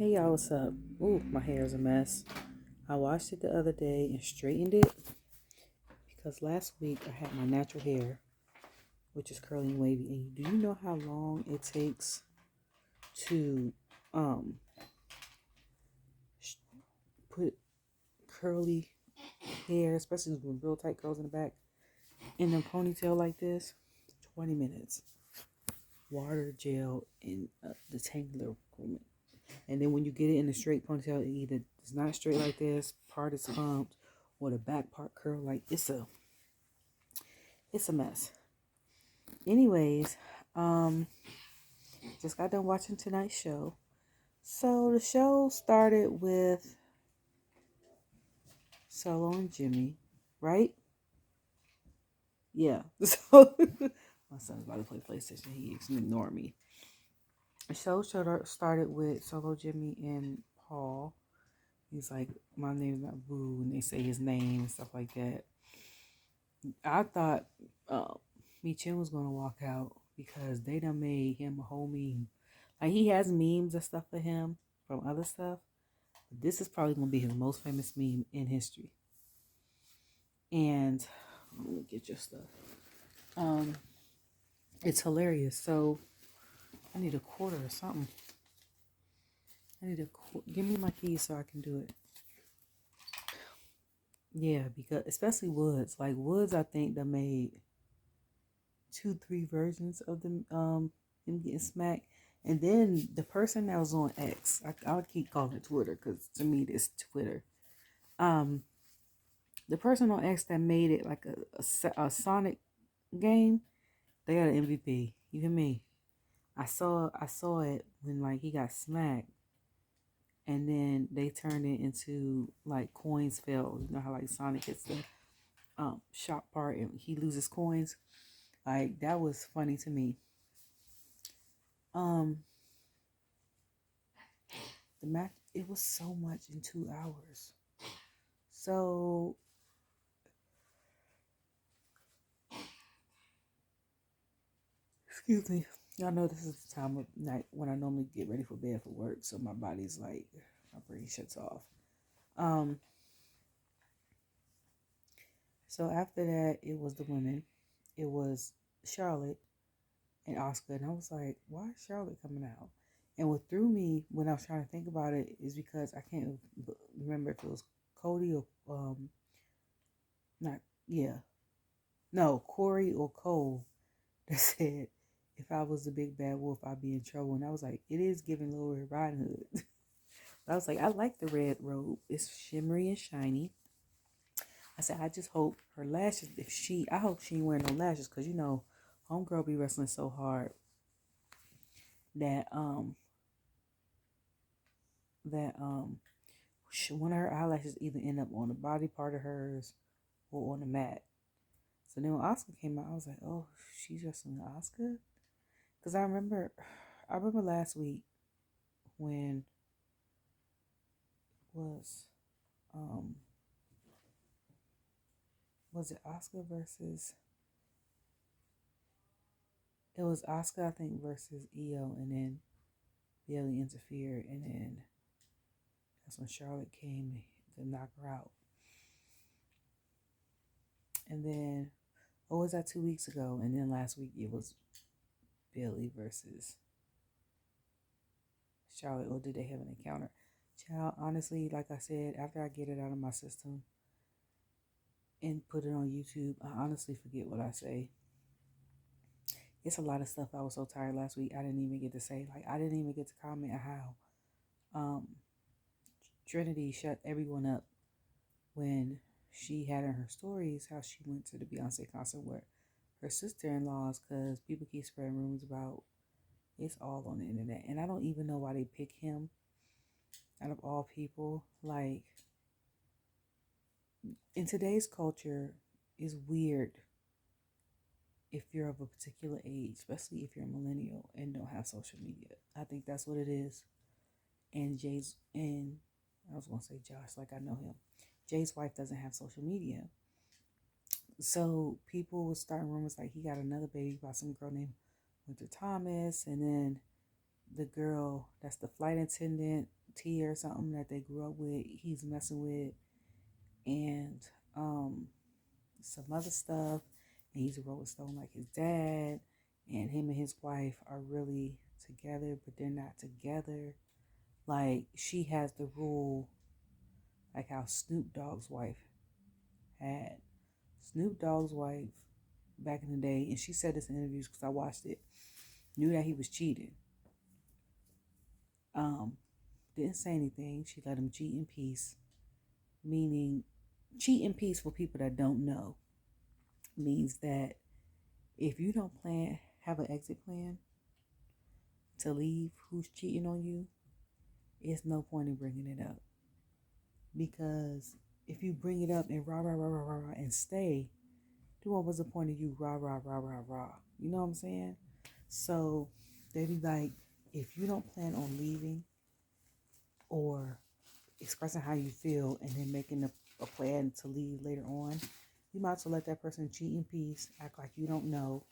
Hey y'all, what's up? Ooh, my hair is a mess. I washed it the other day and straightened it because last week I had my natural hair, which is curly and wavy. And do you know how long it takes to um put curly hair, especially with real tight curls in the back, in a ponytail like this? 20 minutes. Water, gel, and detangler grooming. And then when you get it in a straight ponytail, it either it's not straight like this, part is humped, or the back part curl. Like it's a mess. Anyways, just got done watching tonight's show. So the show started with Solo and Jimmy, right? Yeah. So my son's about to play PlayStation. He's ignoring me. The show started with Solo, Jimmy, and Paul. He's like, my name's not Boo, and they say his name and stuff like that. I thought Chin was gonna walk out because they done made him a whole meme. Like he has memes and stuff for him from other stuff, but this is probably gonna be his most famous meme in history. And let me get your stuff. It's hilarious. So I need a quarter or something. Give me my keys so I can do it. Yeah, because especially Woods. Like Woods, I think they made 2-3 versions of them him getting smacked. And then the person that was on X, I would keep calling it Twitter because to me it's Twitter. The person on X that made it like a Sonic game, they got an MVP. You hear me? I saw it when like he got smacked, and then they turned it into like coins fell. You know how like Sonic hits the shop part and he loses coins. Like that was funny to me. The match, it was so much in 2 hours. So excuse me. Y'all know this is the time of night when I normally get ready for bed for work, so my body's like my brain shuts off. So after that, it was the women. It was Charlotte and Asuka, and I was like, why is Charlotte coming out? And what threw me when I was trying to think about it is because I can't remember if it was Cody or not. Yeah, no, Corey or Cole that said, if I was the big bad wolf, I'd be in trouble. And I was like, it is giving Little Red Riding Hood. I was like, I like the red robe. It's shimmery and shiny. I said, I just hope her lashes, I hope she ain't wearing no lashes. Because, you know, homegirl be wrestling so hard that, one of her eyelashes either end up on the body part of hers or on the mat. So then when Asuka came out, I was like, oh, she's wrestling Asuka? Because I remember last week when was it Asuka versus, it was Asuka, I think, versus Io, and then Bayley interfered, and then that's when Charlotte came to knock her out. And then, what was that 2 weeks ago? And then last week it was Bayley versus Charlotte, or did they have an encounter? Child, honestly, like I said, after I get it out of my system and put it on YouTube, I honestly forget what I say. It's a lot of stuff I was so tired last week I didn't even get to say. Like, I didn't even get to comment how Trinity shut everyone up when she had in her stories how she went to the Beyonce concert with her sister-in-laws, because people keep spreading rumors about it's all on the internet. And I don't even know why they pick him out of all people. Like, in today's culture, it's weird if you're of a particular age, especially if you're a millennial and don't have social media. I think that's what it is. And I was going to say Josh, like I know him. Jay's wife doesn't have social media. So people were starting rumors like he got another baby by some girl named Winter Thomas. And then the girl that's the flight attendant T or something that they grew up with, he's messing with, and um, some other stuff. And he's a Rolling Stone like his dad, and him and his wife are really together, but they're not together. Like, she has the rule, like how Snoop Dogg's wife had. Snoop Dogg's wife back in the day, and she said this in interviews because I watched it, knew that he was cheating. Um, didn't say anything. She let him cheat in peace, meaning cheat in peace for people that don't know means that if you don't have an exit plan to leave who's cheating on you, it's no point in bringing it up. Because if you bring it up and rah, rah, rah, rah, rah, and stay, then what was the point of you rah, rah, rah, rah, rah? You know what I'm saying? So they be like, if you don't plan on leaving or expressing how you feel and then making a plan to leave later on, you might as well let that person cheat in peace, act like you don't know,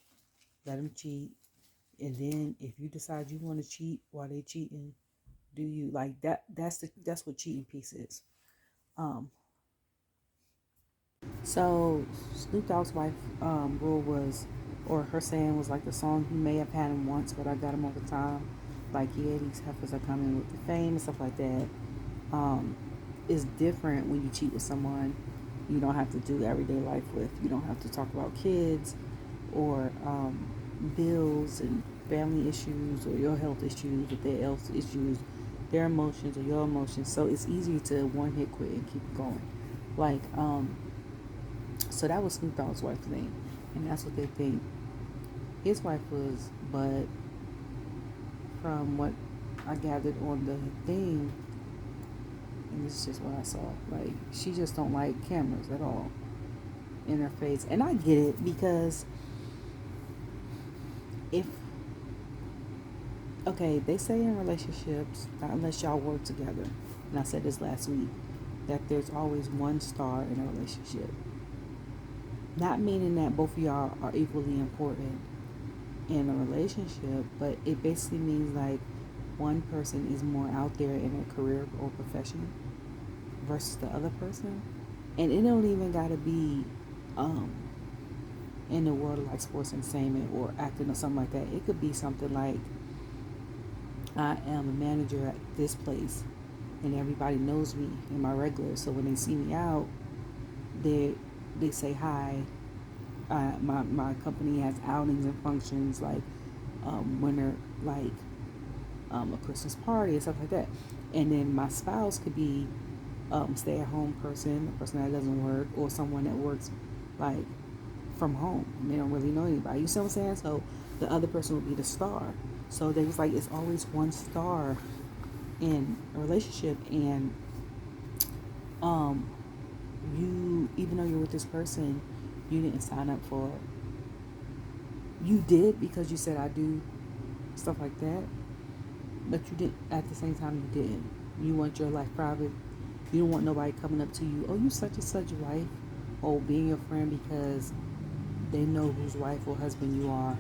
let them cheat. And then if you decide you want to cheat while they cheating, do you like that? That's what cheating peace is. Um, so Snoop Dogg's wife rule was, or her saying was like the song, "You may have had him once, but I got him all the time." Like, yeah, these heifers are coming with the fame and stuff like that. Um, it's different when you cheat with someone you don't have to do everyday life with. You don't have to talk about kids or bills and family issues or your health issues or their health issues, their emotions or your emotions. So it's easy to one hit quit and keep going. Like, so that was Snoop Dogg's wife thing, and that's what they think his wife was. But from what I gathered on the thing, and this is just what I saw, like, she just don't like cameras at all in her face. And I get it, because if, okay, they say in relationships, unless y'all work together, and I said this last week, that there's always one star in a relationship. Not meaning that both of y'all are equally important in a relationship, but it basically means like one person is more out there in their career or profession versus the other person. And it don't even gotta be in the world of like sports entertainment or acting or something like that. It could be something like, I am a manager at this place and everybody knows me and my regulars, so when they see me out, they say hi. My company has outings and functions like winter, like a Christmas party and stuff like that. And then my spouse could be stay-at-home person, a person that doesn't work, or someone that works like from home and they don't really know anybody. You see what I'm saying? So the other person would be the star. So they was like, it's always one star in a relationship, and you, even though you're with this person, you didn't sign up for it. You did because you said I do, stuff like that, but you didn't, at the same time you didn't. You want your life private. You don't want nobody coming up to you, oh, you such and such wife, or being your friend because they know whose wife or husband you are.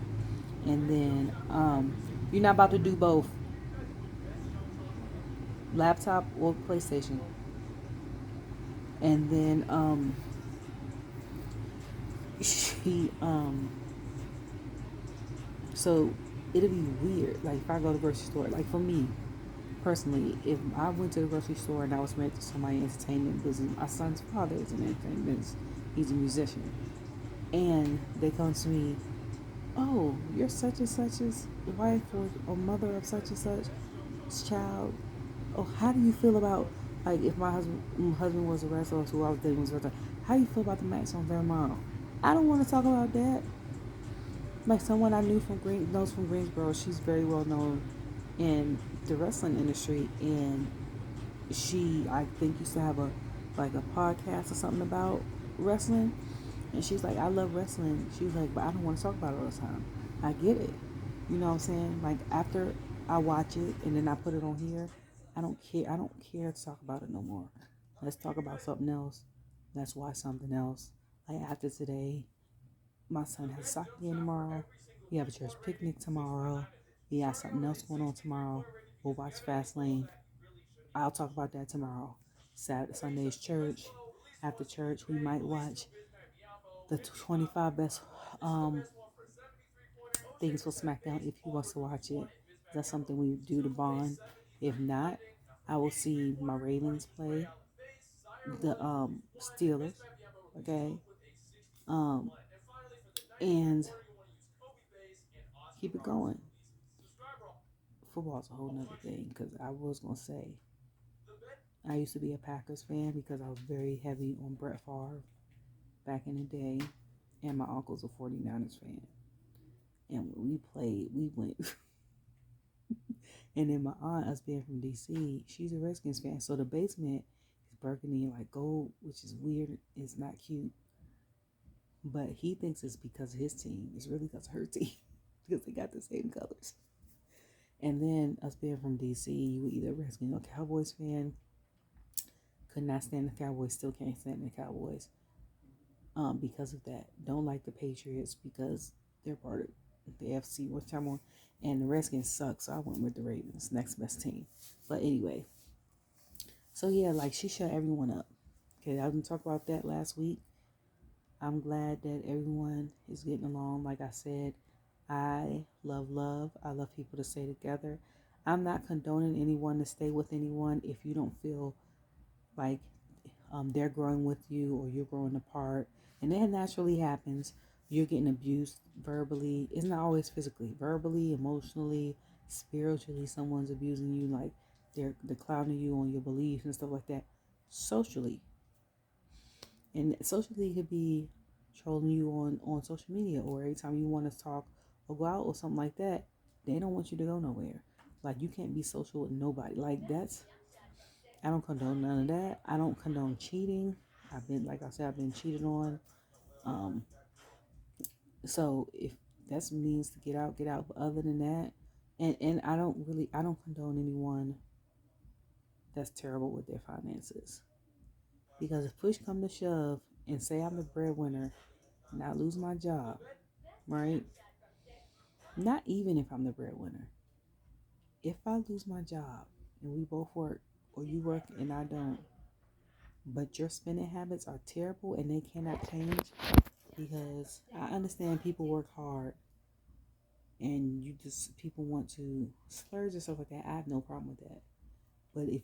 And then you're not about to do both, laptop or PlayStation. And then she so it'll be weird, like if I go to the grocery store, like for me personally, if I went to the grocery store and I was married to somebody in entertainment business, my son's father is in entertainment business, he's a musician, and they come to me, oh, you're such and such's wife, or mother of such and such child. Oh, how do you feel about, like, if my husband was a wrestler, or who I was dating was a wrestler, how do you feel about the match on tomorrow? I don't want to talk about that. Like, someone I knew knows from Greensboro, she's very well known in the wrestling industry, and she, I think, used to have a podcast or something about wrestling, and she's like, I love wrestling. She's like, but I don't want to talk about it all the time. I get it. You know what I'm saying? Like, after I watch it and then I put it on here, I don't care. I don't care to talk about it no more. Let's talk about something else. Let's watch something else. Like, after today, my son has a soccer game tomorrow. We have a church picnic tomorrow. We got something else going on tomorrow. We'll watch FastLane. I'll talk about that tomorrow. Saturday, Sunday's church. After church, we might watch the 25 best things for Smackdown if he wants to watch it. That's something we do to bond. If not, I will see my Ravens play the Steelers. Okay. Um, and keep it going. Football's a whole nother thing because I was gonna say I used to be a Packers fan because I was very heavy on Brett Favre back in the day, and my uncle's a 49ers fan. And when we played, we went. And then my aunt, us being from DC, she's a Redskins fan. So the basement is burgundy and like gold, which is weird. It's not cute. But he thinks it's because of his team. It's really because of her team. Because they got the same colors. And then us being from DC, you were either Redskins or Cowboys fan. Could not stand the Cowboys. Still can't stand the Cowboys. Because of that. Don't like the Patriots because they're part of the AFC, which I'm on. And the Redskins suck, so I went with the Ravens, next best team. But anyway, so yeah, like she shut everyone up. Okay, I didn't talk about that last week. I'm glad that everyone is getting along. Like I said, I love love. I love people to stay together. I'm not condoning anyone to stay with anyone if you don't feel like they're growing with you or you're growing apart. And that naturally happens. You're getting abused verbally. It's not always physically. Verbally, emotionally, spiritually, someone's abusing you. Like they're clowning you on your beliefs and stuff like that. Socially. And socially could be trolling you on social media, or every time you want to talk or go out or something like that, they don't want you to go nowhere. Like you can't be social with nobody. Like that's, I don't condone none of that. I don't condone cheating. Like I said, I've been cheated on. So if that means to get out, get out. But other than that, and I don't condone anyone that's terrible with their finances. Because if push come to shove and say I'm the breadwinner and I lose my job, right? Not even if I'm the breadwinner. If I lose my job and we both work, or you work and I don't, but your spending habits are terrible and they cannot change, because I understand people work hard and people want to splurge and stuff like that. I have no problem with that. But if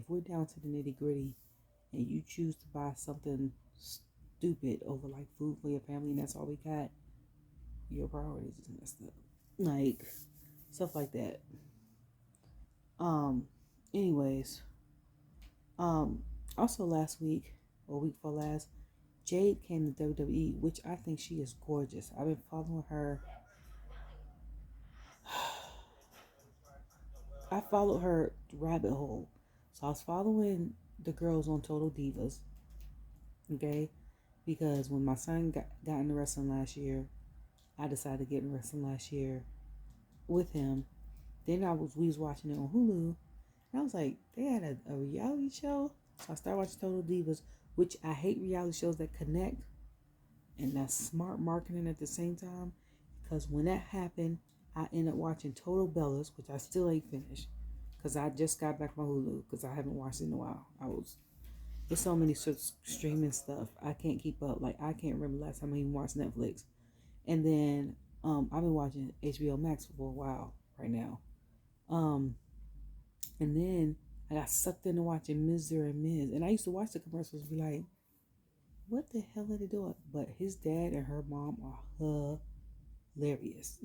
we're down to the nitty gritty and you choose to buy something stupid over like food for your family and that's all we got, your priorities is messed up. Like stuff like that. Anyways, also last week or week before last, Jade came to WWE, which I think she is gorgeous. I've been following her. I followed her rabbit hole. So I was following the girls on Total Divas. Okay? Because when my son got into wrestling last year, I decided to get in wrestling last year with him. Then we was watching it on Hulu. And I was like, they had a reality show. So I started watching Total Divas, which I hate reality shows that connect. And that's smart marketing at the same time. Because when that happened, I ended up watching Total Bellas, which I still ain't finished. Because I just got back on Hulu. Because I haven't watched it in a while. There's so many streaming stuff. I can't keep up. Like, I can't remember last time I even watched Netflix. And then, I've been watching HBO Max for a while right now. And then I got sucked into watching Miz&Mrs. And I used to watch the commercials and be like, what the hell are they doing? But his dad and her mom are hilarious.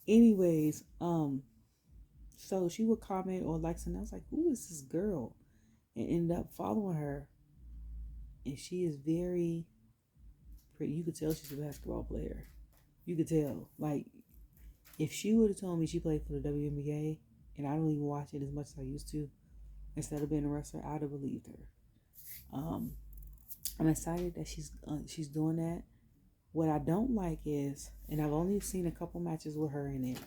Anyways, so she would comment or like something. I was like, who is this girl? And ended up following her. And she is very pretty. You could tell she's a basketball player. You could tell. Like, if she would have told me she played for the WNBA, and I don't even watch it as much as I used to, instead of being a wrestler, I'd have believed her. I'm excited that she's doing that. What I don't like is, and I've only seen a couple matches with her in it,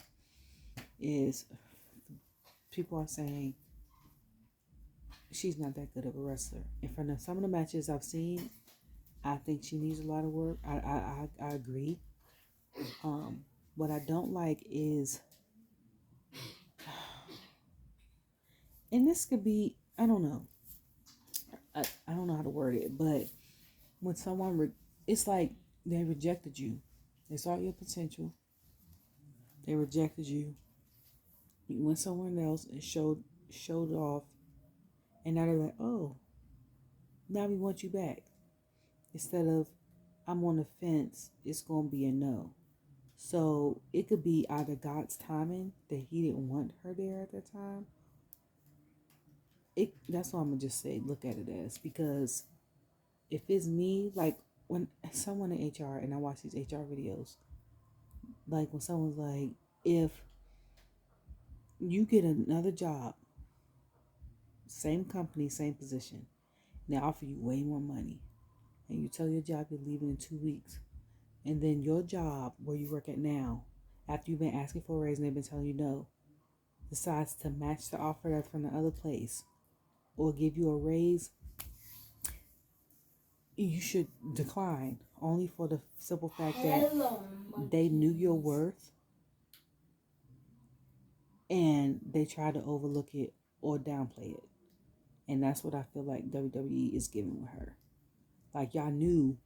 is people are saying she's not that good of a wrestler. And from some of the matches I've seen, I think she needs a lot of work. I agree. What I don't like is and this could be, I don't know. I don't know how to word it, but when someone, it's like they rejected you. They saw your potential. They rejected you. You went somewhere else and showed off. And now they're like, oh, now we want you back. Instead of, I'm on the fence, it's going to be a no. So it could be either God's timing that he didn't want her there at that time. That's what I'm going to just say, look at it as. Because if it's me, like when someone in HR, and I watch these HR videos, like when someone's like, if you get another job, same company, same position, they offer you way more money, and you tell your job you're leaving in 2 weeks, and then your job where you work at now, after you've been asking for a raise and they've been telling you no, decides to match the offer that's from the other place or give you a raise, you should decline, only for the simple fact that they knew your worth and they tried to overlook it or downplay it. And that's what I feel like WWE is giving with her. Like, y'all knew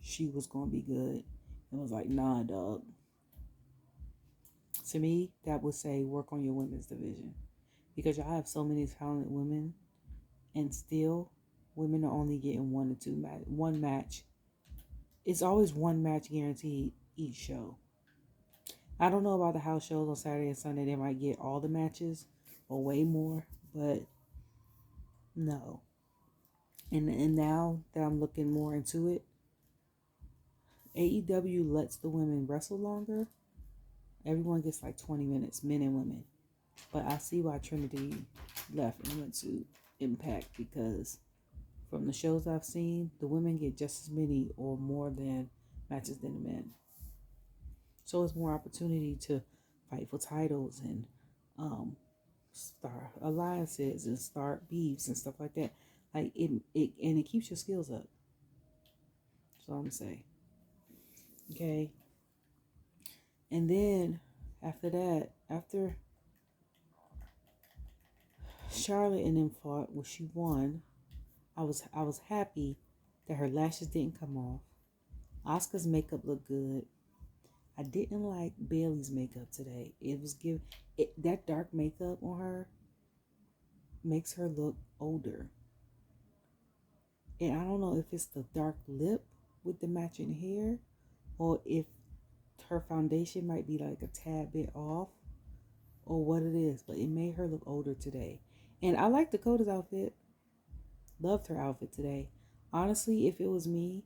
she was going to be good and was like, nah, dog. To me, that would say work on your women's division. Because y'all have so many talented women, and still women are only getting one match. It's always one match guaranteed each show. I don't know about the house shows on Saturday and Sunday. They might get all the matches or way more, but no. And now that I'm looking more into it, AEW lets the women wrestle longer. Everyone gets like 20 minutes, men and women. But I see why Trinity left and went to Impact, because from the shows I've seen, the women get just as many or more than matches than the men. So it's more opportunity to fight for titles and start alliances and start beefs and stuff like that. Like it keeps your skills up. That's all I'm saying. Okay. And then after that, after Charlotte and them fought, well, she won. I was happy that her lashes didn't come off. Asuka's makeup looked good. I didn't like Bayley's makeup today. That dark makeup on her makes her look older. And I don't know if it's the dark lip with the matching hair, or if her foundation might be like a tad bit off, or what it is, but it made her look older today. And I like Dakota's outfit. Loved her outfit today. Honestly, if it was me,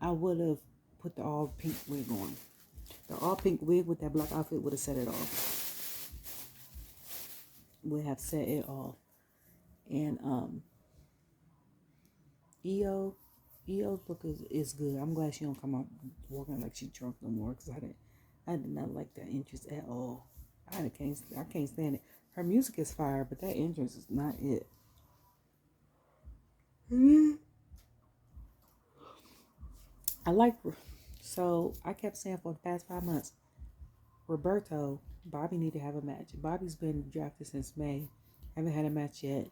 I would have put the all pink wig on. The all pink wig with that black outfit would have set it off. Would have set it off. And EO's look is good. I'm glad she don't come out walking like she drunk no more, because I did not like that entrance at all. I can't stand it. Her music is fire, but that entrance is not it. So I kept saying for the past 5 months, Bobby need to have a match. Bobby's been drafted since May. Haven't had a match yet.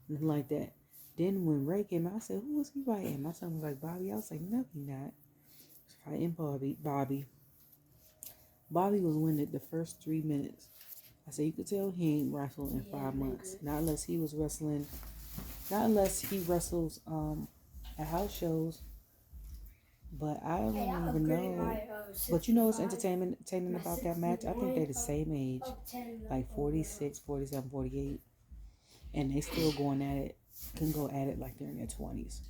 Nothing like that. Then when Ray came out, I said, who was he fighting? My son was like, Bobby. I was like, no, he not. He's fighting Bobby. Bobby was winning the first 3 minutes. I said, you could tell he ain't wrestled in 5 months. Not unless he wrestles at house shows. But I don't even know. But you know what's entertaining about that match? I think they're the same age. Like 46, 47, 48. And they still going at it. Can go at it like they're in their 20s.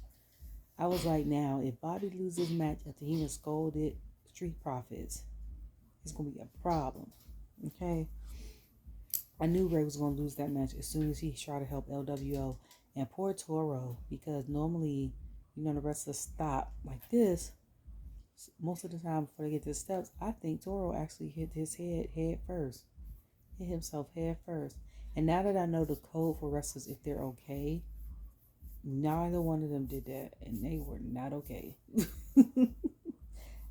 I was like, now, if Bobby loses this match after he was scolded Street Profits, it's going to be a problem. Okay? I knew Ray was going to lose that match as soon as he tried to help LWO. And poor Toro, because normally, the wrestlers stop like this. Most of the time before they get to the steps, I think Toro actually hit his head first. Hit himself head first. And now that I know the code for wrestlers, if they're okay, neither one of them did that, and they were not okay.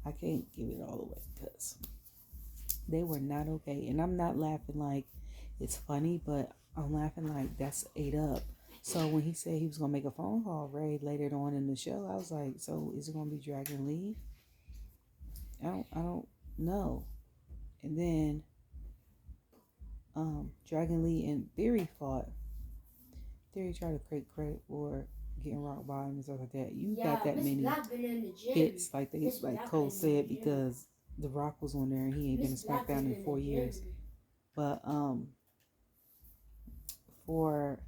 I can't give it all away because they were not okay. And I'm not laughing like it's funny, but I'm laughing like that's ate up. So when he said he was gonna make a phone call Ray later on in the show, I was like, so is it gonna be Dragon Lee? I don't know. And then Dragon Lee and Theory fought. Theory tried to create credit for getting rock bottom and stuff like that. You got that many hits, like Cole said, because The Rock was on there and he ain't been in Smackdown in 4 years. But for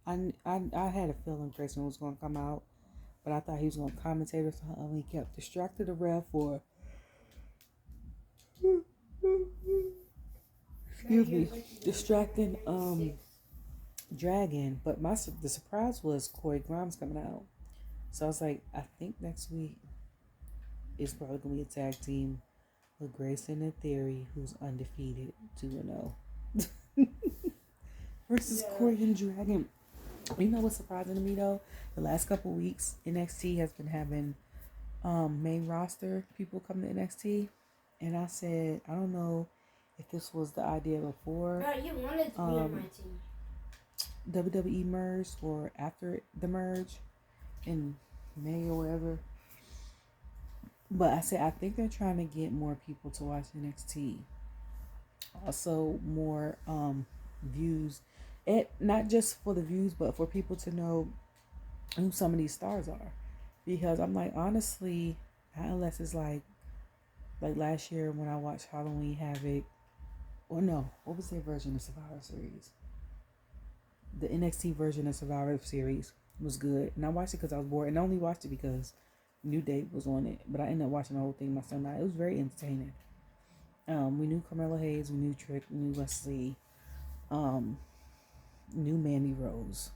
I had a feeling Grayson was gonna come out, but I thought he was gonna commentate or something. He kept distracted the ref for excuse me, distracting Dragon. But the surprise was Corey Grimes coming out. So I was like, I think next week is probably gonna be a tag team with Grayson and Theory, who's undefeated 2-0, versus Corey and Dragon. You know what's surprising to me though? The last couple weeks, NXT has been having main roster people come to NXT, and I said I don't know if this was the idea before you wanted to be on my team. WWE merged or after the merge in May or whatever. But I said I think they're trying to get more people to watch NXT. Also more views. Not just for the views, but for people to know who some of these stars are. Because I'm like, honestly, unless it's like last year when I watched Halloween Havoc, or no, what was their version of Survivor Series? The NXT version of Survivor Series was good, and I watched it because I was bored, and I only watched it because New Day was on it. But I ended up watching the whole thing my son and I. It was very entertaining. We knew Carmelo Hayes, we knew Trick, we knew Wesley, knew Mandy Rose.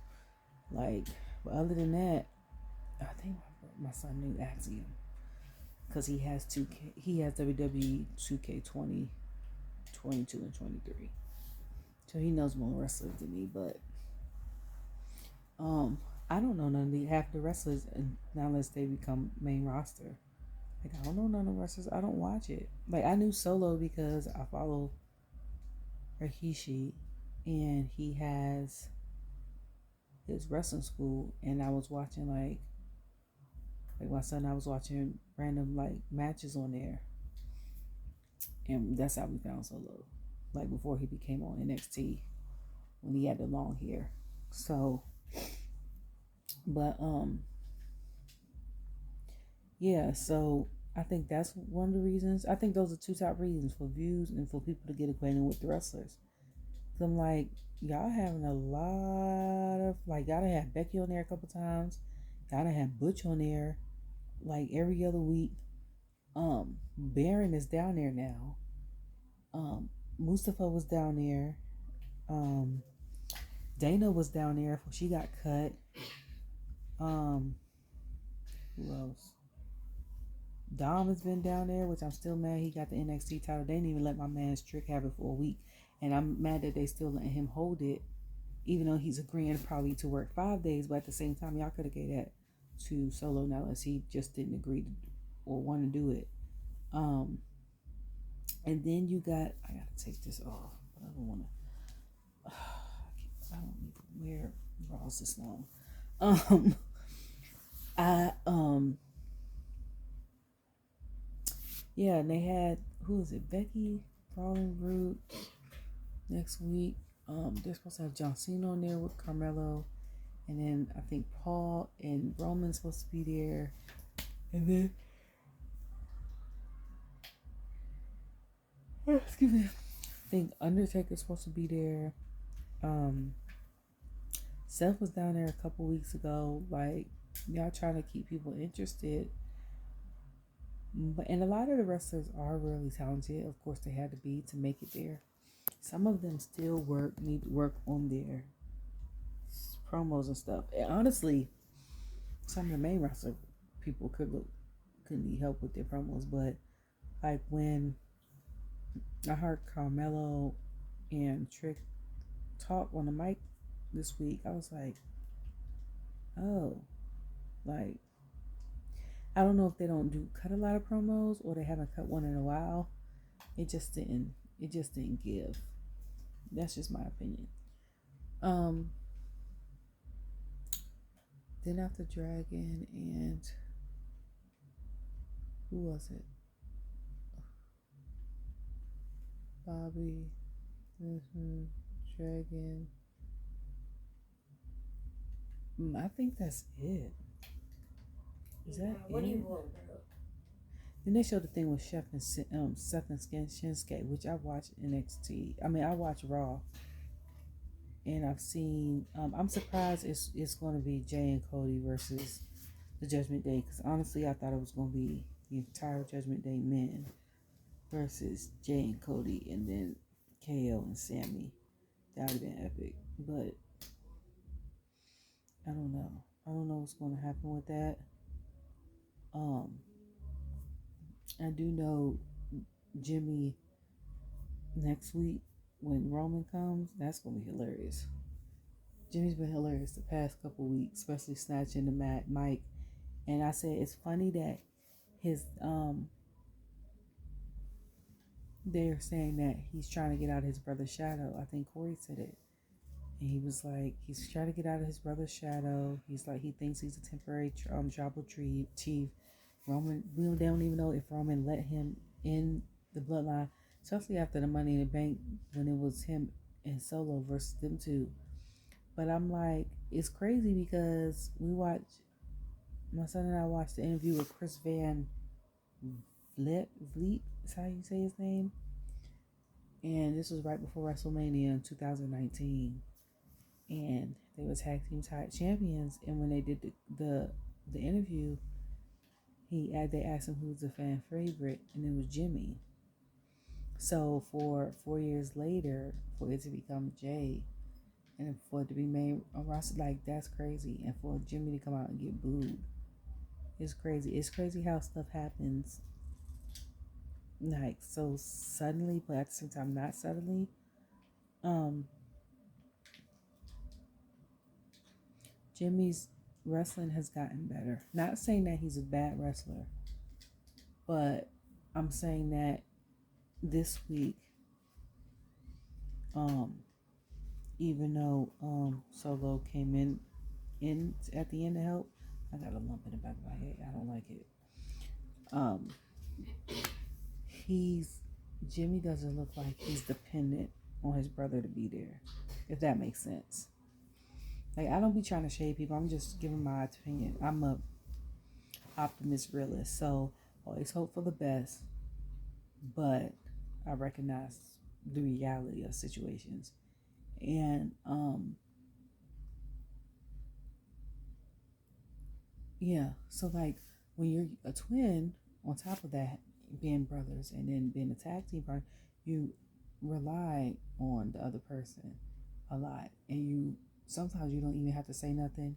But other than that, I think my son knew Axiom because he has WWE 2K20, 22, and 23. So he knows more wrestlers than me, but I don't know half the wrestlers unless they become main roster. I don't know none of the wrestlers. I don't watch it. I knew Solo because I follow Rikishi, and he has his wrestling school, and I was watching like my son. I was watching random matches on there, and that's how we found Solo. Before he became on NXT, when he had the long hair. So, but yeah. So I think that's one of the reasons. I think those are two top reasons for views and for people to get acquainted with the wrestlers. I'm like, y'all having a lot of y'all done had Becky on there a couple times. Y'all done had Butch on there every other week. Baron is down there now. Mustafa was down there. Dana was down there before she got cut. Who else? Dom has been down there, which I'm still mad he got the NXT title. They didn't even let my man Strick have it for a week. And I'm mad that they still letting him hold it, even though he's agreeing probably to work 5 days. But at the same time, y'all could have gave that to Solo now, unless he just didn't agree to or want to do it. And then you got, I gotta take this off, but I don't want to. I don't need to wear bras this long. Yeah, and they had, who is it? Becky, Brawling Root next week. They're supposed to have John Cena on there with Carmelo, and then I think Paul and Roman's supposed to be there, and then excuse me, I think Undertaker's supposed to be there. Seth was down there a couple weeks ago. Y'all trying to keep people interested. And a lot of the wrestlers are really talented. Of course, they had to be to make it there. Some of them still need to work on their promos and stuff. And honestly, some of the main roster people could need help with their promos. But when I heard Carmelo and Trick talk on the mic this week, I was like, oh, I don't know if they don't cut a lot of promos or they haven't cut one in a while, It just didn't. It just didn't give. That's just my opinion. Um. Then after Dragon and who was it? Bobby, Dragon. I think that's it. Is that what do it? you want, girl? Then they showed the thing with Seth and Shinsuke, which I watched NXT. I mean, I watched Raw, and I've seen. I'm surprised it's going to be Jey and Cody versus the Judgment Day, because honestly, I thought it was going to be the entire Judgment Day men versus Jey and Cody, and then KO and Sammy. That would have been epic, but I don't know. I don't know what's going to happen with that. I do know Jimmy next week when Roman comes, that's gonna be hilarious. Jimmy's been hilarious the past couple weeks, especially snatching the mic. And I said it's funny that his they're saying that he's trying to get out of his brother's shadow. I think Corey said it. And he was like, he's trying to get out of his brother's shadow. He's like, he thinks he's a temporary tribal chief. Roman, they don't even know if Roman let him in the bloodline, especially after the Money in the Bank when it was him and Solo versus them two. But I'm like, it's crazy because my son and I watched the interview with Chris Van Vliet, is how you say his name. And this was right before WrestleMania in 2019. And they were tag team champions. And when they did the interview, they asked him who's the fan favorite, and it was Jimmy. So for 4 years later, for it to become Jey, and for it to be made a roster, like, that's crazy. And for Jimmy to come out and get booed, it's crazy. It's crazy how stuff happens like so suddenly, but at the same time not suddenly. Jimmy's wrestling has gotten better. Not saying that he's a bad wrestler, but I'm saying that this week, even though Solo came in at the end to help, I got a lump in the back of my head. I don't like it. Jimmy doesn't look like he's dependent on his brother to be there, if that makes sense. Like, I don't be trying to shade people. I'm just giving my opinion. I'm a optimist realist, so always hope for the best, but I recognize the reality of situations. And yeah, so like when you're a twin, on top of that, being brothers and then being a tag team partner, you rely on the other person a lot, and sometimes you don't even have to say nothing.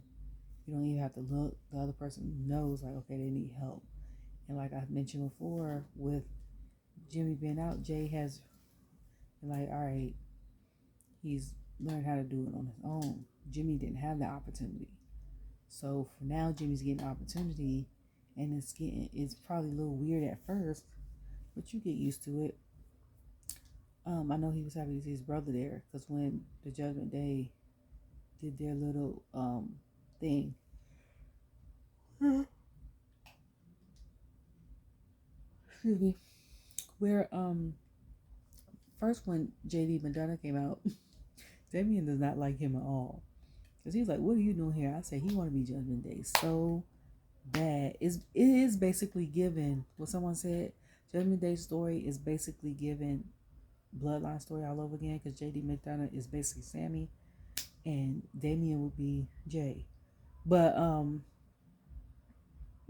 You don't even have to look. The other person knows, like, okay, they need help. And like I mentioned before, with Jimmy being out, Jey has been like, all right, he's learned how to do it on his own. Jimmy didn't have the opportunity. So for now, Jimmy's getting an opportunity, and it's probably a little weird at first, but you get used to it. I know he was happy to see his brother there, because when the Judgment Day did their little thing, excuse me, where first when JD Madonna came out, Damien does not like him at all, because he's like, what are you doing here? I said he want to be Judgment Day so bad. It is basically given what someone said. Judgment Day story is basically given Bloodline story all over again, because JD McDonough is basically Sammy and Damien will be Jey. But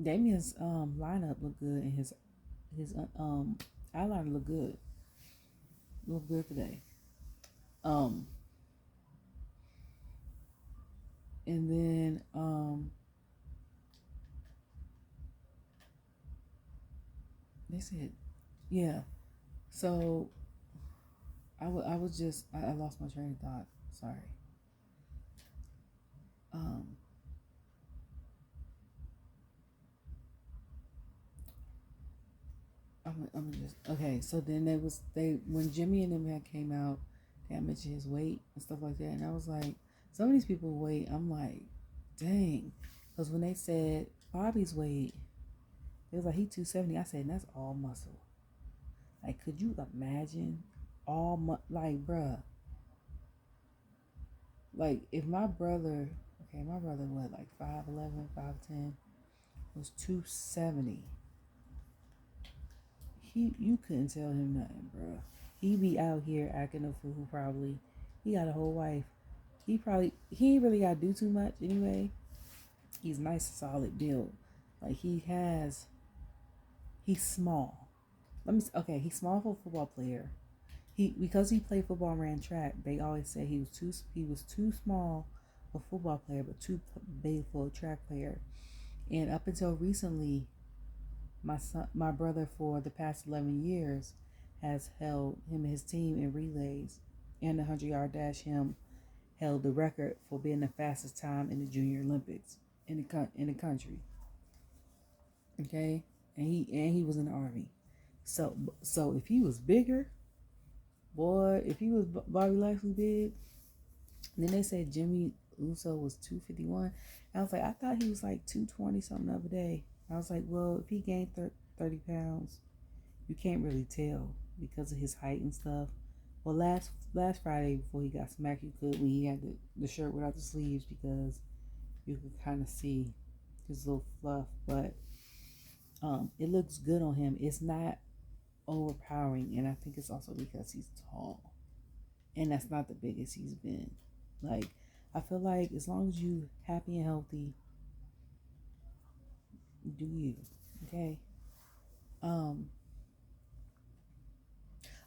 Damien's lineup looked good, and his eyeliner looked good. Looked good today. And then they said, yeah. So I lost my train of thought. Sorry. I'm just okay. So then they when Jimmy and them had came out, they mentioned his weight and stuff like that, and I was like, some of these people weight. I'm like, dang, because when they said Bobby's weight, it was like he 270. I said that's all muscle. Like, could you imagine like, bruh, like if my brother, okay, my brother what like 5'11", 5'10", was 270. You couldn't tell him nothing, bro. He be out here acting a fool. Probably, he got a whole wife. He ain't really got to do too much anyway. He's nice, solid build. Like he's small. Okay. He's small for a football player. Because he played football and ran track. They always said he was too small for a football player, but too big for a track player. And up until recently, my brother for the past 11 years has held him and his team in relays and the 100-yard dash. Him held the record for being the fastest time in the Junior Olympics in the country. Okay, and he was in the Army. So if he was bigger, boy, if he was Bobby Lashley big, then they said Jimmy Uso was 251. I was like, I thought he was like 220 something the other day. I was like, well, if he gained 30 pounds, you can't really tell because of his height and stuff. Well, last Friday before he got smacked, you could when he had the shirt without the sleeves because you could kind of see his little fluff. But it looks good on him. It's not overpowering, and I think it's also because he's tall, and that's not the biggest he's been. Like, I feel like as long as you happy and healthy, do you, okay?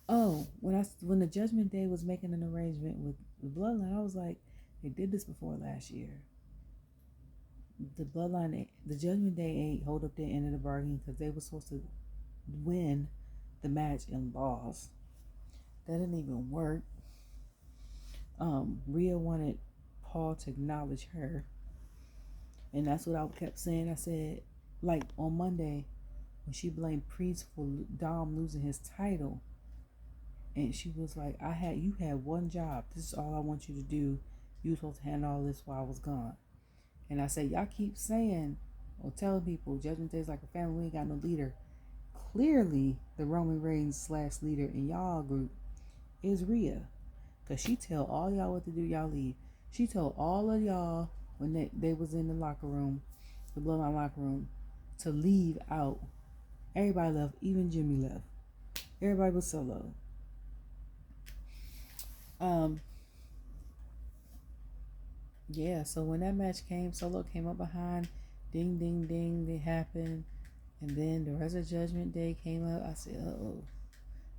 Oh, when the Judgment Day was making an arrangement with Bloodline, I was like, they did this before last year. The Judgment Day ain't hold up their end of the bargain because they were supposed to win the match and lost. That didn't even work. Rhea wanted Paul to acknowledge her, and that's what I kept saying. I said, like on Monday, when she blamed Priest for Dom losing his title, and she was like, you had one job. This is all I want you to do. You were supposed to handle all this while I was gone. And I said, y'all keep saying or telling people Judgment Day is like a family. We ain't got no leader. Clearly, the Roman Reigns / leader in y'all group is Rhea. Because she tell all y'all what to do, y'all leave. She told all of y'all when they was in the locker room, the Bloodline locker room, to leave out. Everybody left, even Jimmy left. Everybody was Solo. Yeah, so when that match came, Solo came up behind, ding, ding, ding, it happened. And then the rest of Judgment Day came up. I said, uh-oh.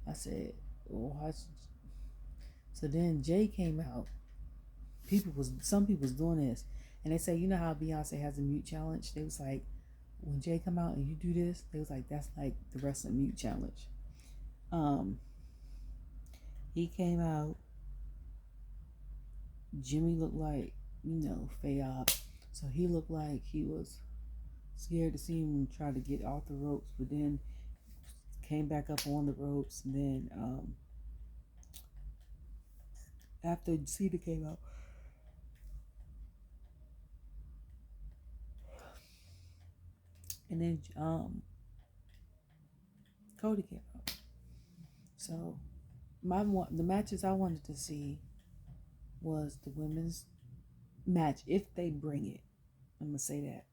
I said, oh, so then Jay came out. Some people was doing this. And they say, you know how Beyonce has a mute challenge? They was like, when Jay come out and you do this, they was like, that's like the wrestling mute challenge. He came out. Jimmy looked like, Fayab. So he looked like he was scared to see him try to get off the ropes, but then came back up on the ropes. And then after Cena came out, and then Cody came out. So the matches I wanted to see was the women's match if they bring it. I'm gonna say that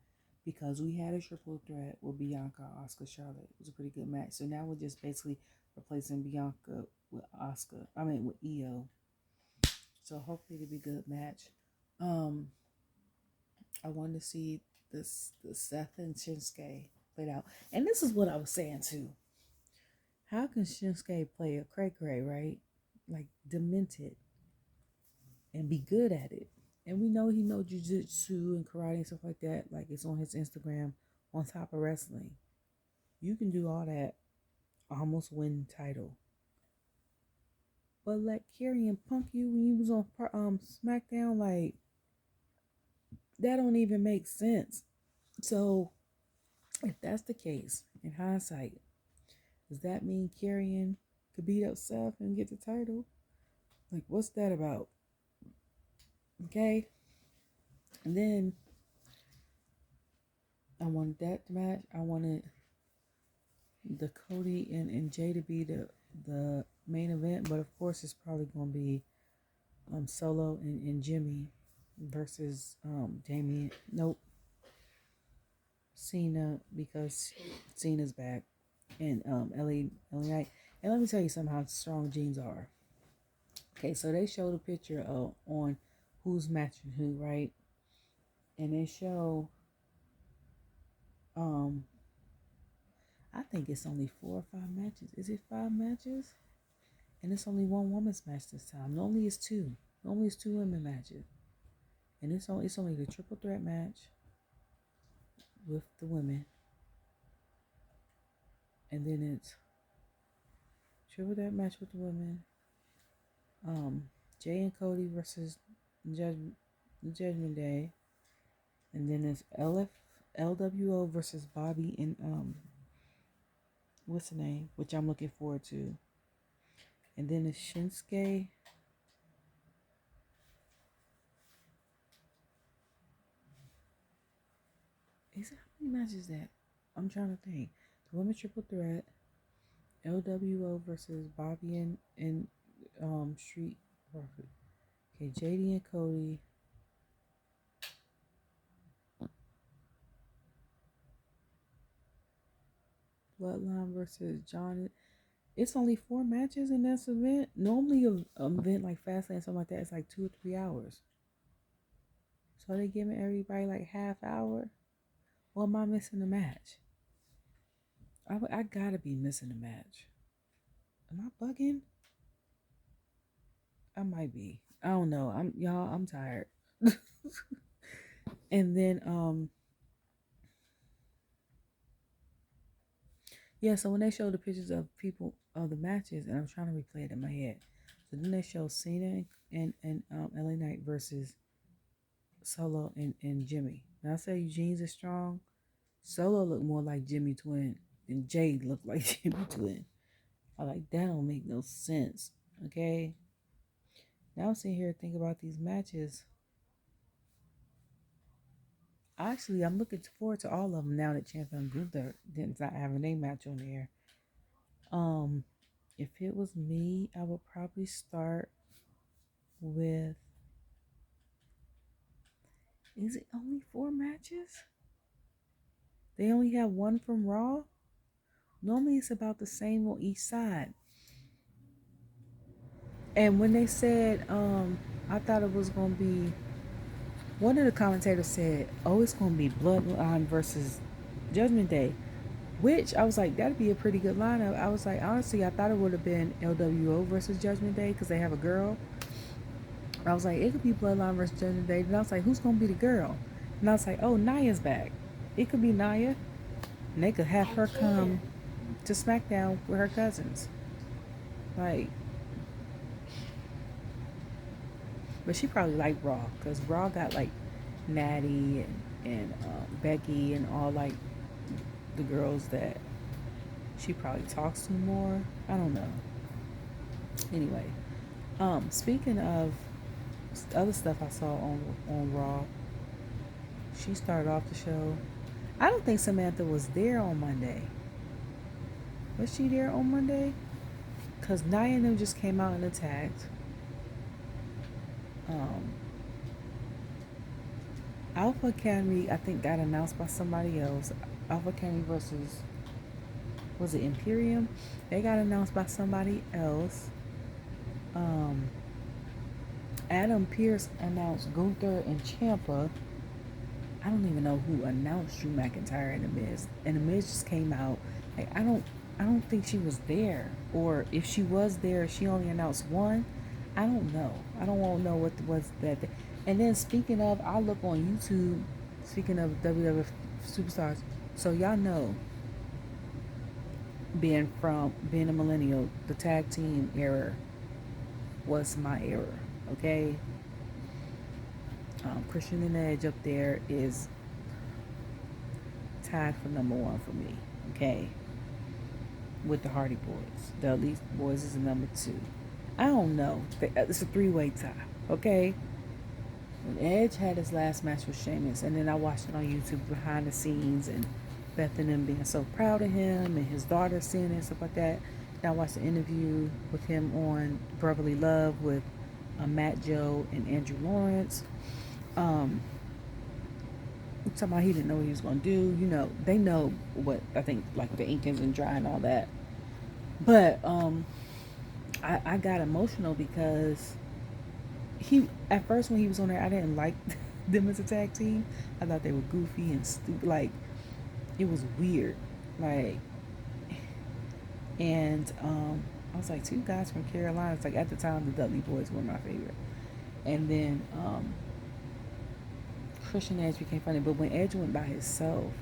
because we had a triple threat with Bianca, Asuka, Charlotte. It was a pretty good match. So now we're just basically replacing Bianca with Asuka. With Io. So hopefully it'll be a good match. I wanted to see the Seth and Shinsuke played out, and this is what I was saying too. How can Shinsuke play a cray-cray, right? Like demented, and be good at it? And we know he knows jiu-jitsu and karate and stuff like that. Like it's on his Instagram on top of wrestling. You can do all that, almost win title. But let Karrion punk you when you was on Smackdown, like that don't even make sense. So if that's the case, in hindsight, Does that mean Karrion could beat up Seth and get the title? Like, what's that about? Okay. And then I wanted that match. I wanted the Cody and Jay to be the main event, but of course it's probably gonna be Solo and Jimmy versus Damien. Nope. Cena, because Cena's back, and LA Knight. And let me tell you something how strong jeans are. Okay, so they showed a picture on who's matching who, right? And they show I think it's only 4 or 5 matches. Is it 5 matches? And it's only one women's match this time. Normally it's 2. Normally it's 2 women matches. And it's only the triple threat match with the women. And then it's triple threat match with the women. Jay and Cody versus Judgment Day. And then it's LWO versus Bobby and what's the name? Which I'm looking forward to. And then it's Shinsuke. Is it how many matches that? I'm trying to think. The women's triple threat, LWO versus Bobby and Street Profit. Okay, JD and Cody. Bloodline versus John. It's only 4 matches in this event. Normally, an event like FastLane, something like that, it's like 2 or 3 hours. So they giving everybody like half hour. Or am I missing a match? I gotta be missing a match. Am I bugging? I might be. I don't know. I'm tired. And then yeah, so when they show the pictures of people of the matches, and I'm trying to replay it in my head. So then they show Cena and LA Knight versus Solo and Jimmy. Now I say Eugene's is strong. Solo looked more like Jimmy Twin, and Jade looked like Jimmy Twin. I like that don't make no sense. Okay. Now I'm sitting here thinking about these matches. Actually, I'm looking forward to all of them now that Champion Gunther didn't have a name match on there. If it was me, I would probably start with. Is it only 4 matches? They only have 1 from Raw? Normally it's about the same on each side. And when they said, I thought it was going to be, one of the commentators said, oh, it's going to be Bloodline versus Judgment Day. Which, I was like, that'd be a pretty good lineup. I was like, honestly, I thought it would have been LWO versus Judgment Day because they have a girl. I was like, it could be Bloodline versus Judgment Day. And I was like, who's going to be the girl? And I was like, oh, Nia's back. It could be Nia. And they could have her come to Smackdown with her cousins. Like, but she probably liked Raw because Raw got like Natty and Becky and all like the girls that she probably talks to more. I don't know. Anyway, speaking of other stuff I saw on Raw, she started off the show. I don't think Samantha was there on Monday. Was she there on Monday? Because Nia and them just came out and attacked. Alpha Academy, I think, got announced by somebody else. Alpha Academy versus, was it Imperium? They got announced by somebody else. Adam Pearce announced Gunther and Ciampa. I don't even know who announced Drew McIntyre and The Miz. And The Miz just came out. Like, I don't think she was there. Or if she was there, she only announced one. I don't know. I don't want to know what was that. And then speaking of, I look on YouTube. Speaking of WWF superstars, so y'all know, being a millennial, the tag team era was my era. Okay. Christian and Edge up there is tied for number 1 for me. Okay. with the Hardy Boys. The Elite Boys is the number 2. I don't know. It's a 3-way tie. Okay. When Edge had his last match with Sheamus, and then I watched it on YouTube behind the scenes, and Beth and them being so proud of him, and his daughter seeing it and stuff like that. Then I watched the interview with him on Brotherly Love with Matt Joe and Andrew Lawrence. Talking about he didn't know what he was gonna do. You know, they know what I think, like the ink isn't dry and all that. But I got emotional because he at first when he was on there, I didn't like them as a tag team. I thought they were goofy and stupid. Like it was weird. Like and I was like, 2 guys from Carolina. It's like at the time the Dudley Boys were my favorite. And then Christian Edge became funny, but when Edge went by himself,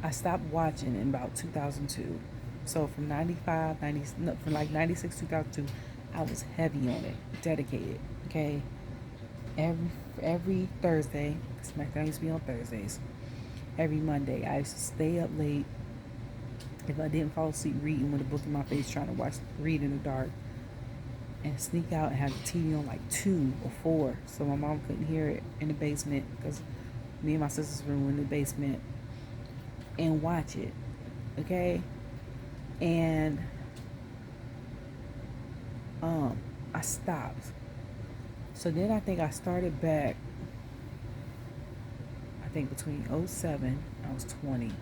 I stopped watching in about 2002. So from 95, 90, no, from like 96, 2002, I was heavy on it, dedicated. Okay, every Thursday, Smackdown used to be on Thursdays. Every Monday, I used to stay up late. If I didn't fall asleep reading with a book in my face, trying to read in the dark, and sneak out and have the TV on like 2 or 4, so my mom couldn't hear it in the basement because me and my sister's room were in the basement, and watch it. Okay, and I stopped. So then I think I started back. I think between 07, I was 20,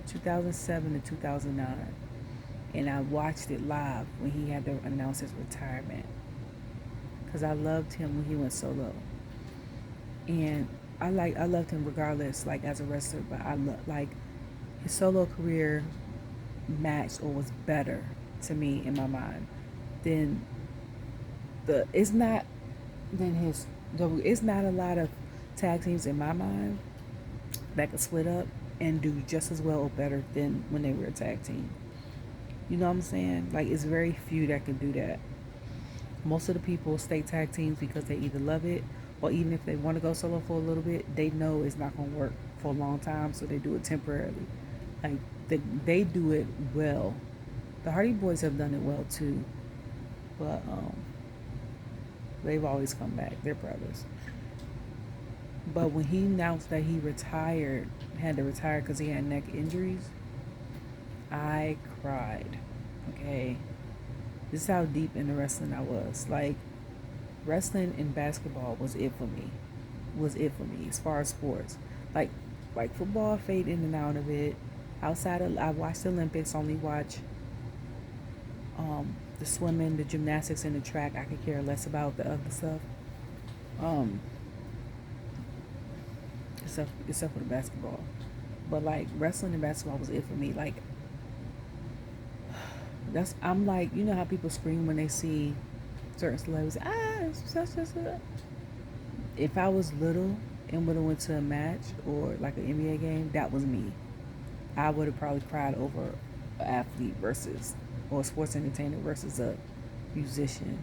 2007 to 2009. And I watched it live when he had to announce his retirement. Because I loved him when he went solo. And I loved him regardless, like as a wrestler, but like his solo career matched or was better to me in my mind than it's not a lot of tag teams in my mind that could split up and do just as well or better than when they were a tag team. You know what I'm saying? Like it's very few that can do that. Most of the people stay tag teams because they either love it or even if they want to go solo for a little bit, they know it's not going to work for a long time, so they do it temporarily. Like they do it well. The Hardy Boys have done it well too, but they've always come back. They're brothers. But when he announced that he had to retire because he had neck injuries, I cried. Okay, this is how deep into wrestling I was. Like wrestling and basketball was it for me. As far as sports. Like football, fade in and out of it. I watched the Olympics. Only watch the swimming, the gymnastics, and the track. I could care less about the other stuff. Except for the basketball. But like wrestling and basketball was it for me. Like I'm like, you know how people scream when they see certain celebrities. If I was little and would have went to a match or like an NBA game, that was me. I would have probably cried over an athlete versus or a sports entertainer versus a musician.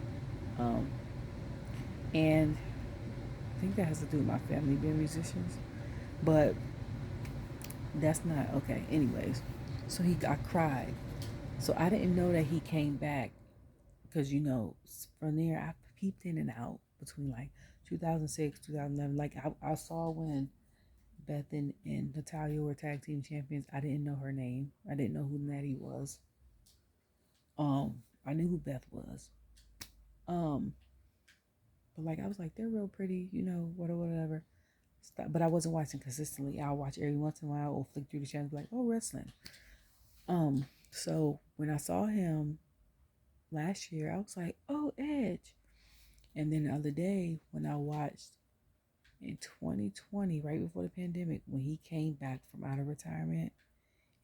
And I think that has to do with my family being musicians, but that's not okay. Anyways, so I cried. So I didn't know that he came back because from there I peeped in and out between like 2006, 2011. Like I saw when Beth and Natalia were tag team champions. I didn't know her name. I didn't know who Natty was. I knew who Beth was. But like I was like, they're real pretty, whatever. But I wasn't watching consistently. I'll watch every once in a while or flick through the channels like, oh, wrestling. So when I saw him last year, I was like, oh, Edge. And then the other day when I watched in 2020, right before the pandemic, when he came back from out of retirement,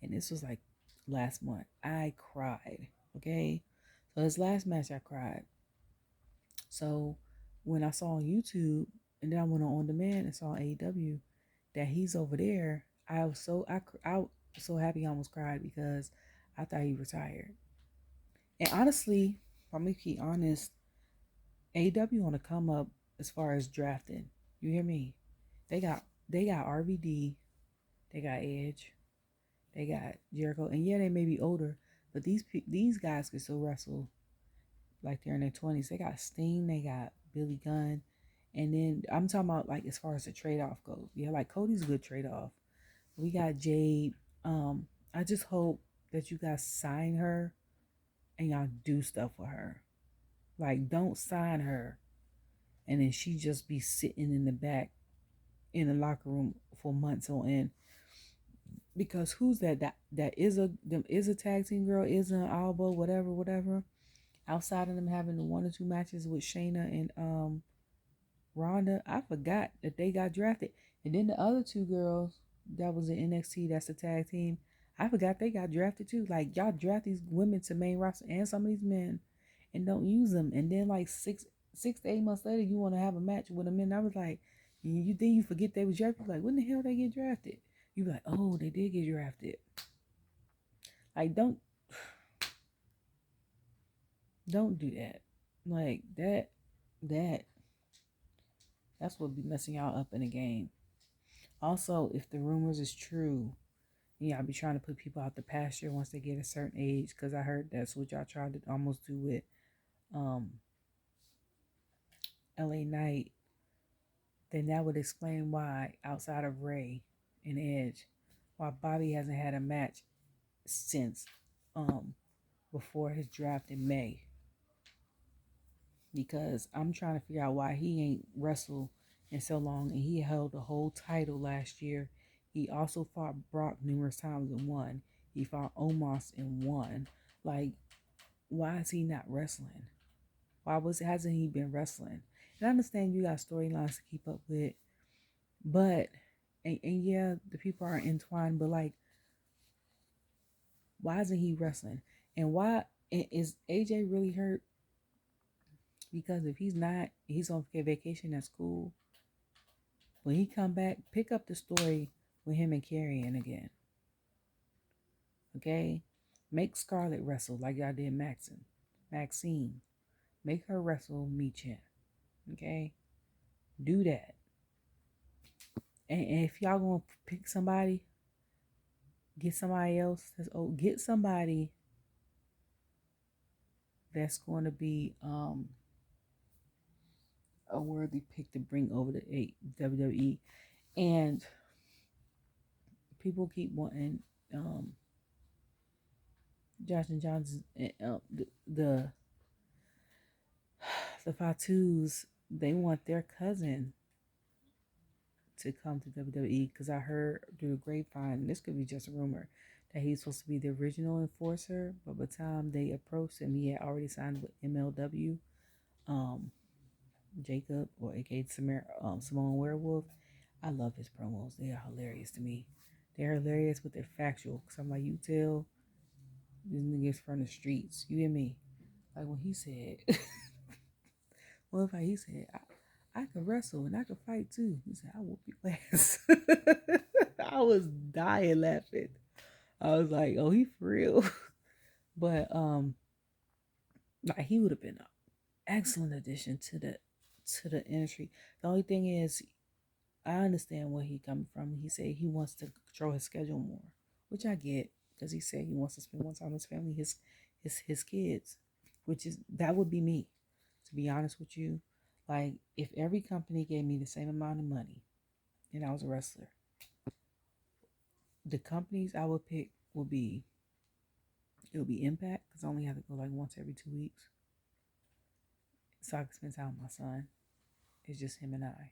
and this was like last month, I cried. Okay. So his last match, I cried. So when I saw on YouTube, and then I went on demand and saw AEW that he's over there, I was so happy I almost cried because I thought he retired. And honestly, I'm gonna be honest, AEW on the come up as far as drafting. You hear me? They got RVD, they got Edge, They got Jericho, and yeah, they may be older, but these guys can still wrestle like they're in their 20s. They got Sting, they got Billy Gunn, and then I'm talking about like as far as the trade off goes. Yeah, like Cody's a good trade off. We got Jade. I just hope that you guys sign her and y'all do stuff with her. Like, don't sign her and then she just be sitting in the back in the locker room for months on end. Because who's that? That is a tag team girl, is an elbow, whatever. Outside of them having the 1 or 2 matches with Shayna and Ronda, I forgot that they got drafted. And then the other 2 girls that was in NXT, that's the tag team. I forgot they got drafted too. Like, y'all draft these women to main roster and some of these men and don't use them. And then like 6 to 8 months later, you want to have a match with them. And I was like, you think you forget they was drafted? Like, when the hell they get drafted? You be like, oh, they did get drafted. Like, don't do that. Like that's what be messing y'all up in the game. Also, if the rumors is true, y'all be trying to put people out the pasture once they get a certain age, because I heard that's what y'all tried to almost do with um LA Knight, then that would explain why outside of Ray and Edge, why Bobby hasn't had a match since before his draft in May. Because I'm trying to figure out why he ain't wrestled in so long, and he held the whole title last year. He also fought Brock numerous times and won. He fought Omos and won. Like, why is he not wrestling? Hasn't he been wrestling? And I understand you got storylines to keep up with, but and yeah, the people are entwined, but like, why isn't he wrestling? And why is AJ really hurt? Because if he's not, he's on vacation at school. When he come back, pick up the story with him and Carrion again. Okay? Make Scarlett wrestle like y'all did Maxine. Make her wrestle Michin. Okay? Do that. And if y'all gonna pick somebody, get somebody else. Get somebody that's going to be a worthy pick to bring over to WWE. And people keep wanting Josh and John's the Fatus. They want their cousin to come to WWE, because I heard through the grapevine, this could be just a rumor, that he's supposed to be the original enforcer, but by the time they approached him, he had already signed with MLW. Jacob, or aka Simone Werewolf. I love his promos. They are hilarious to me. They're hilarious, but they're factual. Because I'm like, you tell these niggas from the streets. You hear me? Like when he said, he said, I could wrestle and I could fight too. He said, I whoop your ass. I was dying laughing. I was like, oh, he for real. But like, he would have been an excellent addition to the industry. The only thing is, I understand where he coming from. He said he wants to control his schedule more, which I get, because he said he wants to spend more time with his family, his kids, that would be me, to be honest with you. Like, if every company gave me the same amount of money and I was a wrestler, the companies I would pick would be Impact, because I only have to go like once every 2 weeks, so I can spend time with my son. It's just him and I.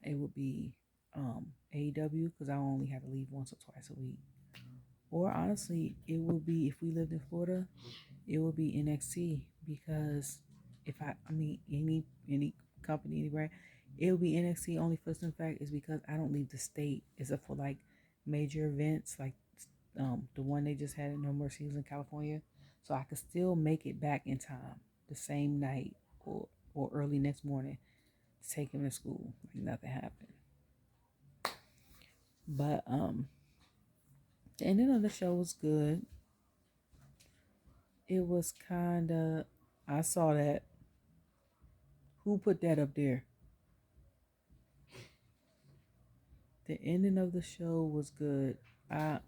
It would be AEW, because I only have to leave once or twice a week. Or honestly, it would be, if we lived in Florida, it would be NXT, because any company, any brand, it would be NXT only for some fact is because I don't leave the state except for like major events, like the one they just had in No More Seals in California, so I could still make it back in time the same night or early next morning to take him to school like nothing happened. But the ending of the show was good. It was kinda, I saw that. Who put that up there? The ending of the show was good. I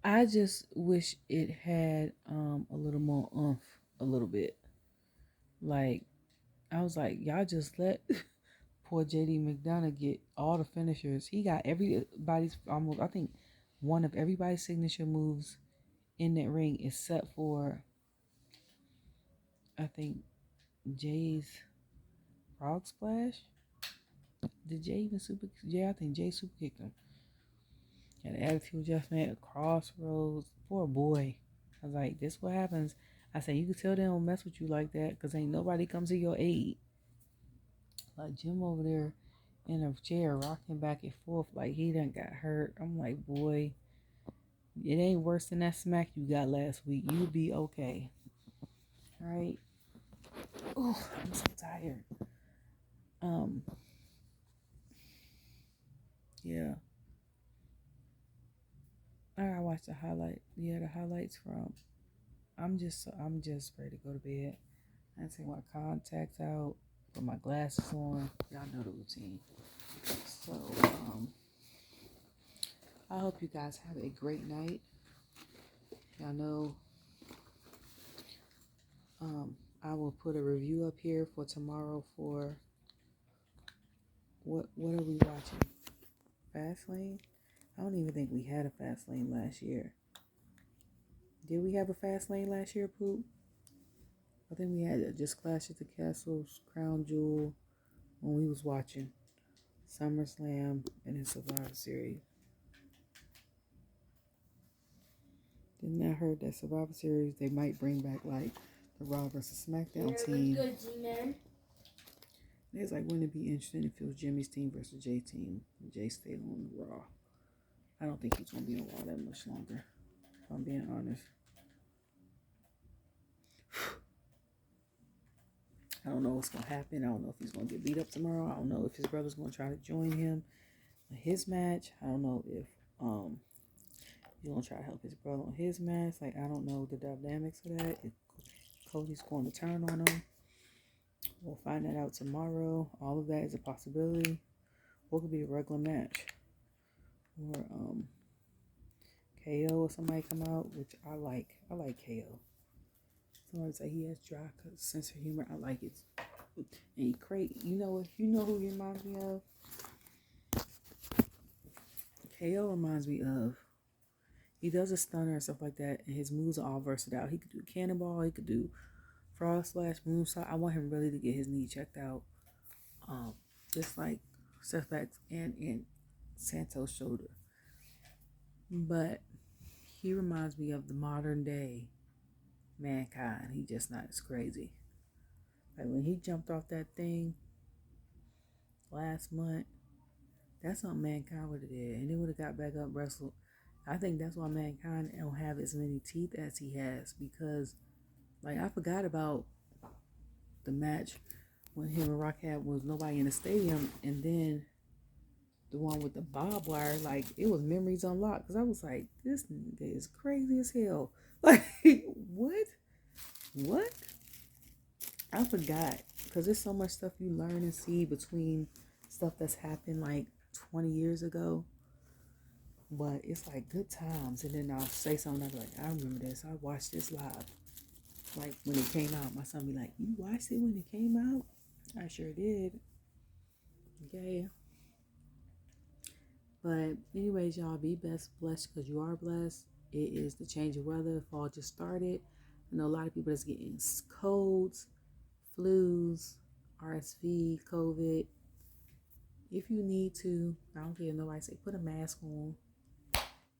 I just wish it had a little more a little bit. Like I was like, y'all just let poor JD McDonough get all the finishers. He got everybody's almost, I think, one of everybody's signature moves in that ring except for, I think, Jay's frog splash. Did Jay even super? Jay, I think Jay super kicked him. Had an attitude adjustment, a crossroads. Poor boy. I was like, this what happens. I said, you can tell they don't mess with you like that because ain't nobody comes to your aid. Like Jim over there in a chair rocking back and forth like he done got hurt. I'm like, boy, it ain't worse than that smack you got last week. You'll be okay. All right. Oh, I'm so tired. Yeah. I gotta watch the highlight. Yeah, the highlights from. I'm just ready to go to bed. I take my contacts out, put my glasses on. Y'all know the routine. So, I hope you guys have a great night. Y'all know, I will put a review up here for tomorrow for what are we watching? FastLane? I don't even think we had a FastLane last year. Did we have a FastLane last year, Poop? I think we had just Clash at the Castle's Crown Jewel when we was watching SummerSlam and then Survivor Series. Didn't I heard that Survivor Series they might bring back like the Raw versus SmackDown team. Good, man. It's like, wouldn't it be interesting if it was Jimmy's team versus Jay's team? Jay stayed on Raw. I don't think he's gonna be on Raw that much longer, if I'm being honest. I don't know what's gonna happen. I don't know if he's gonna get beat up tomorrow. I don't know if his brother's gonna try to join him in his match. I don't know if he's gonna try to help his brother on his match. Like, I don't know the dynamics of that. If Cody's going to turn on him, we'll find that out tomorrow. All of that is a possibility. Or it could be a regular match. Or KO or somebody come out, which I like. I like KO. Somebody say he has dry sense of humor. I like it. And he crazy. You know who he reminds me of? KO reminds me of. He does a stunner and stuff like that, and his moves are all versatile. He could do cannonball. He could do frog slash moonsault. I want him really to get his knee checked out. Just like setbacks and Santos' shoulder. But he reminds me of the modern day Mankind. He just not as crazy. Like when he jumped off that thing last month, that's what Mankind would have did, and he would have got back up, wrestled. I think that's why Mankind don't have as many teeth as he has, because like I forgot about the match when him and Rock had was nobody in the stadium, and then the one with the barbed wire, like it was memories unlocked, because I was like, this nigga is crazy as hell. Like what? I forgot, because there's so much stuff you learn and see between stuff that's happened like 20 years ago. But it's like good times. And then I'll say something, I'll be like, I remember this. I watched this live. Like when it came out, my son be like, you watched it when it came out? I sure did. Okay. But anyways, y'all, be blessed because you are blessed. It is the change of weather. Fall just started. I know a lot of people that's getting colds, flus, RSV, COVID. If you need to, I don't care if nobody say put a mask on.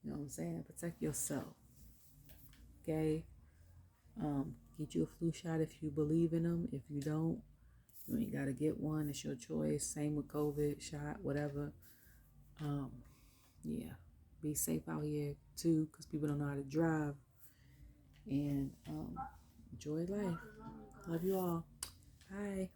You know what I'm saying? Protect yourself. Okay? Get you a flu shot if you believe in them. If you don't, you ain't got to get one. It's your choice. Same with COVID shot, whatever. Yeah. Be safe out here too, because people don't know how to drive. And enjoy life. Love you all. Bye.